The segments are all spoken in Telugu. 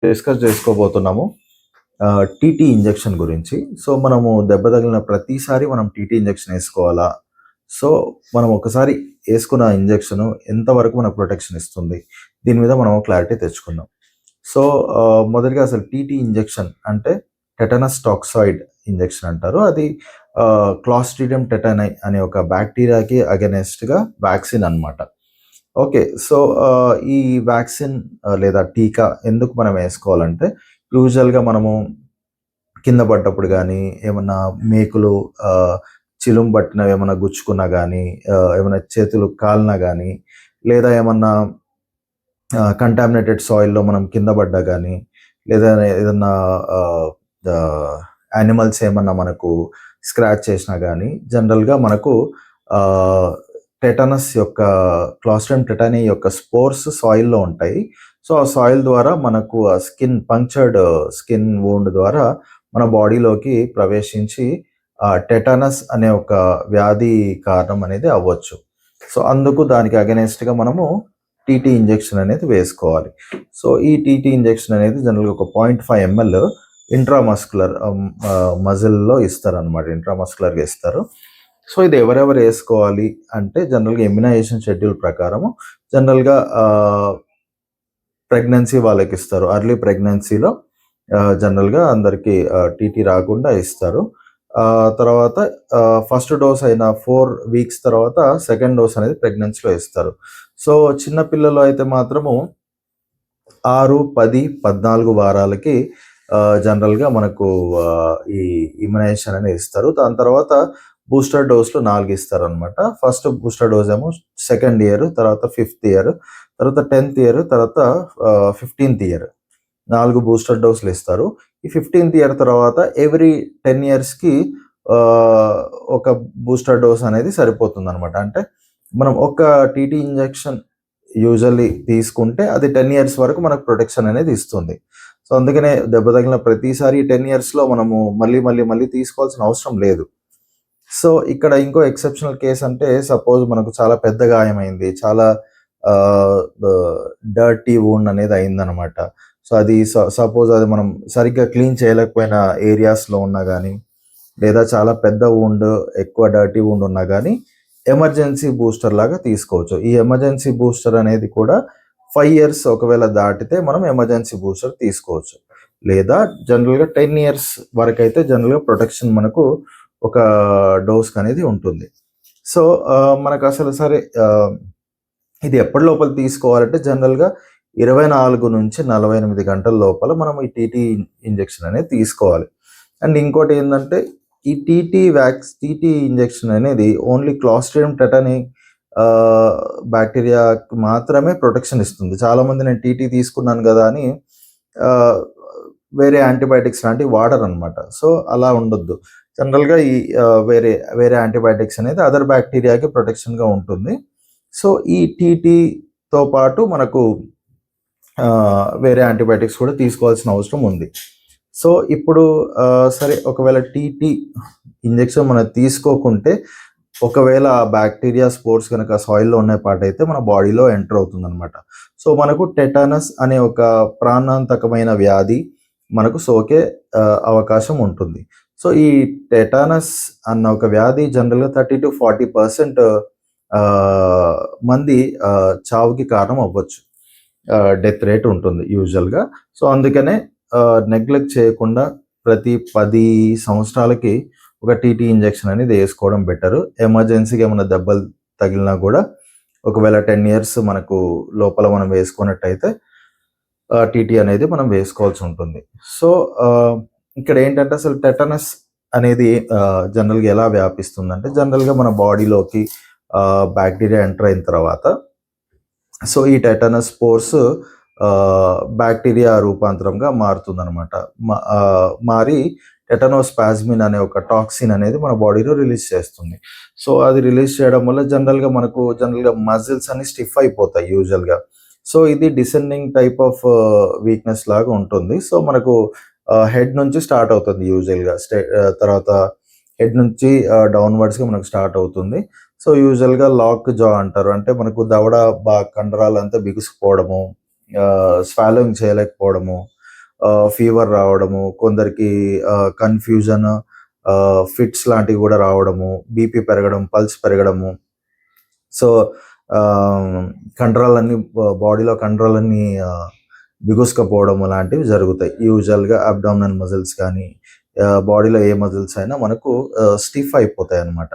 డిస్కస్ చేసుకోబోతున్నాము టీటీ ఇంజెక్షన్ గురించి. సో మనము దెబ్బ తగిలిన ప్రతిసారి మనం టీటీ ఇంజెక్షన్ వేసుకోవాలా? సో మనం ఒకసారి వేసుకున్న ఇంజెక్షన్ ఎంతవరకు మనకు ప్రొటెక్షన్ ఇస్తుంది? దీని మీద మనం క్లారిటీ తెచ్చుకుందాం. సో మొదటిగా అసలు టీటీ ఇంజెక్షన్ అంటే టెటనస్ టాక్సాయిడ్ ఇంజెక్షన్ అంటారు. అది క్లాస్ట్రిడియం టెటనై అనే ఒక బ్యాక్టీరియాకి అగెనెస్ట్గా వ్యాక్సిన్ అన్నమాట. ఓకే. సో ఈ వ్యాక్సిన్ లేదా టీకా ఎందుకు మనం వేసుకోవాలంటే, యూజువల్‌గా మనము కింద పడ్డప్పుడు గానీ, ఏమన్నా మేకులు చిలుము పట్టినవి ఏమన్నా గుచ్చుకున్నా గానీ, ఏమన్నా చేతులు కాలినా గానీ, లేదా ఏమన్నా కంటామినేటెడ్ సాయిల్‌లో మనం కింద పడ్డా గానీ, లేదా ఏదన్నా యానిమల్స్ ఏమన్నా మనకు స్క్రాచ్ చేసినా గానీ, జనరల్‌గా మనకు టెటనస్ యొక్క క్లాస్ట్రిడియం టెటనీ యొక్క స్పోర్స్ సాయిల్‌లో ఉంటాయి. సో ఆ సాయిల్ ద్వారా మనకు ఆ పంక్చర్డ్ స్కిన్ వూండ్ ద్వారా మన బాడీలోకి ప్రవేశించి టెటనస్ అనే ఒక వ్యాధి కారణం అనేది అవ్వచ్చు. సో అందుకు దానికి అగెనెస్ట్‌గా మనము టీటీ ఇంజెక్షన్ అనేది వేసుకోవాలి. సో ఈ టీటీ ఇంజెక్షన్ అనేది జనరల్‌గా ఒక 0.5 ml ఇంట్రామస్కులర్ మజిల్‌లో ఇస్తారనమాట. ఇంట్రామస్కులర్‌గా ఇస్తారు. సో ఇది ఎవరెవరు వేసుకోవాలి అంటే, జనరల్గా ఇమ్యునైజేషన్ షెడ్యూల్ ప్రకారము జనరల్గా ప్రెగ్నెన్సీ వాళ్ళకి ఇస్తారు. అర్లీ ప్రెగ్నెన్సీలో జనరల్గా అందరికీ టీటీ రాకుండా ఇస్తారు. తర్వాత ఫస్ట్ డోస్ అయిన 4 వీక్స్ తర్వాత సెకండ్ డోస్ అనేది ప్రెగ్నెన్సీలో ఇస్తారు. సో చిన్నపిల్లలు అయితే మాత్రము 6, 10, 14 వారాలకి జనరల్గా మనకు ఈ ఇమ్యునైజేషన్ అనేది ఇస్తారు. దాని తర్వాత బూస్టర్ డోస్లు 4 ఇస్తారనమాట. ఫస్ట్ బూస్టర్ డోస్ ఏమో సెకండ్ ఇయర్, తర్వాత 5th ఇయర్, తర్వాత 10th ఇయర్, తర్వాత 15th ఇయర్ 4 బూస్టర్ డోస్లు ఇస్తారు. ఈ 15th ఇయర్ తర్వాత ఎవ్రీ 10 ఇయర్స్కి ఒక బూస్టర్ డోస్ అనేది సరిపోతుంది అనమాట. అంటే మనం ఒక టీటీ ఇంజెక్షన్ యూజువల్లీ తీసుకుంటే అది 10 ఇయర్స్ వరకు మనకు ప్రొటెక్షన్ అనేది ఇస్తుంది. సో అందుకనే దెబ్బ తగిలిన ప్రతిసారి 10 ఇయర్స్లో మనము మళ్ళీ తీసుకోవాల్సిన అవసరం లేదు. సో ఇక్కడ ఇంకో ఎక్సెప్షనల్ కేస్ అంటే, సపోజ్ మనకు చాలా పెద్ద గాయమైంది, చాలా డర్టీ వూండ్ అనేది అయిందనమాట. సో అది సపోజ్ అది మనం సరిగ్గా క్లీన్ చేయలేకపోయిన ఏరియాస్లో ఉన్నా కానీ, లేదా చాలా పెద్ద వూండ్, ఎక్కువ డర్టీ వూండ్ ఉన్నా కానీ ఎమర్జెన్సీ బూస్టర్ లాగా తీసుకోవచ్చు. ఈ ఎమర్జెన్సీ బూస్టర్ అనేది కూడా 5 ఇయర్స్ ఒకవేళ దాటితే మనం ఎమర్జెన్సీ బూస్టర్ తీసుకోవచ్చు. లేదా జనరల్గా 10 ఇయర్స్ వరకు అయితే జనరల్గా ప్రొటెక్షన్ మనకు ఒక డోస్ అనేది ఉంటుంది. సో మనకు అసలు సరే ఇది ఎప్పటి లోపల తీసుకోవాలంటే, జనరల్గా 24 నుంచి 48 గంటల లోపల మనం ఈ టీటీ ఇంజెక్షన్ అనేది తీసుకోవాలి. అండ్ ఇంకోటి ఏంటంటే, ఈ టీటీ ఇంజెక్షన్ అనేది ఓన్లీ క్లాస్ట్రిడియం టెటనీ బ్యాక్టీరియాకి మాత్రమే ప్రొటెక్షన్ ఇస్తుంది. చాలామంది నేను టీటీ తీసుకున్నాను కదా అని వేరే యాంటీబయాటిక్స్ లాంటివి వాడరు అనమాట. సో అలా ఉండొద్దు. జనరల్గా ఈ వేరే యాంటీబయాటిక్స్ అనేది అదర్ బ్యాక్టీరియాకి ప్రొటెక్షన్గా ఉంటుంది. సో ఈ టీటీతో పాటు మనకు వేరే యాంటీబయాటిక్స్ కూడా తీసుకోవాల్సిన అవసరం ఉంది. సో ఇప్పుడు సరే, ఒకవేళ టీటీ ఇంజెక్షన్ మనం తీసుకోకుంటే, ఒకవేళ ఆ బ్యాక్టీరియా స్పోర్స్ కనుక సాయిల్లో ఉన్న పార్ట్ అయితే మన బాడీలో ఎంటర్ అవుతుంది అనమాట. సో మనకు టెటానస్ అనే ఒక ప్రాణాంతకమైన వ్యాధి మనకు సోకే అవకాశం ఉంటుంది. సో ఈ టెటానస్ అన్న ఒక వ్యాధి జనరల్గా 30 to 40% మంది చావుకి కారణం అవ్వచ్చు. డెత్ రేట్ ఉంటుంది యూజువల్గా. సో అందుకనే నెగ్లెక్ట్ చేయకుండా ప్రతి 10 సంవత్సరాలకి ఒక టీటీ ఇంజెక్షన్ అనేది వేసుకోవడం బెటరు. ఎమర్జెన్సీగా ఏమైనా దెబ్బలు తగిలినా కూడా ఒకవేళ 10 ఇయర్స్ మనకు లోపల మనం వేసుకున్నట్టయితే టీటీ అనేది మనం వేసుకోవాల్సి ఉంటుంది. సో ఇక్కడ ఏంటంటే, అసలు టెటనస్ అనేది జనరల్గా ఎలా వ్యాపిస్తుందంటే, జనరల్గా మన బాడీలోకి బ్యాక్టీరియా ఎంటర్ అయిన తర్వాత, సో ఈ టెటనస్ స్పోర్స్ బ్యాక్టీరియా రూపాంతరంగా మారుతుందనమాట. మారి టెటనోస్పాజ్మిన్ అనే ఒక టాక్సిన్ అనేది మన బాడీలో రిలీజ్ చేస్తుంది. సో అది రిలీజ్ చేయడం వల్ల జనరల్గా మజిల్స్ అన్ని స్టిఫ్ అయిపోతాయి యూజువల్గా. సో ఇది డిసెండింగ్ టైప్ ఆఫ్ వీక్నెస్ లాగా ఉంటుంది. సో మనకు హెడ్ నుంచి స్టార్ట్ అవుతుంది యూజువల్గా. తర్వాత హెడ్ నుంచి డౌన్వర్డ్స్గా మనకు స్టార్ట్ అవుతుంది. సో యూజువల్గా లాక్ జా అంటారు. అంటే మనకు దవడ కండరాలు అంతా బిగుసుకుపోవడము, స్వాలోయింగ్ చేయలేకపోవడము, ఫీవర్ రావడము, కొందరికి కన్‌ఫ్యూజన్, ఫిట్స్ లాంటివి కూడా రావడము, బీపీ పెరగడం, పల్స్ పెరగడము. సో, కండరాలన్నీ బాడీలో కండరాలన్నీ బిగుసుకుపోవడము లాంటివి జరుగుతాయి. యూజువల్‌గా అబ్డామినల్ మజిల్స్ కానీ, బాడీలో ఏ మజిల్స్ అయినా మనకు స్టిఫ్ అయిపోతాయన్నమాట.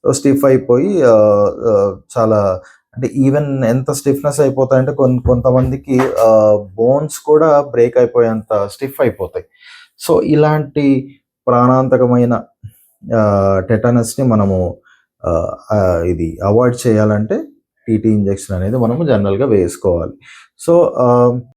స్టిఫ్ అయిపోయి చాలా, అంటే ఈవెన్ ఎంత స్టిఫ్‌నెస్ అయిపోతాయంటే కొంతమందికి బోన్స్ కూడా బ్రేక్ అయిపోయేంత స్టిఫ్ అయిపోతాయి. సో, ఇలాంటి ప్రాణాంతకమైన టెటనస్‌ని మనము ఇది అవాయిడ్ చేయాలంటే టీటీ ఇంజెక్షన్ అనేది మనము జనరల్‌గా వేసుకోవాలి. సో,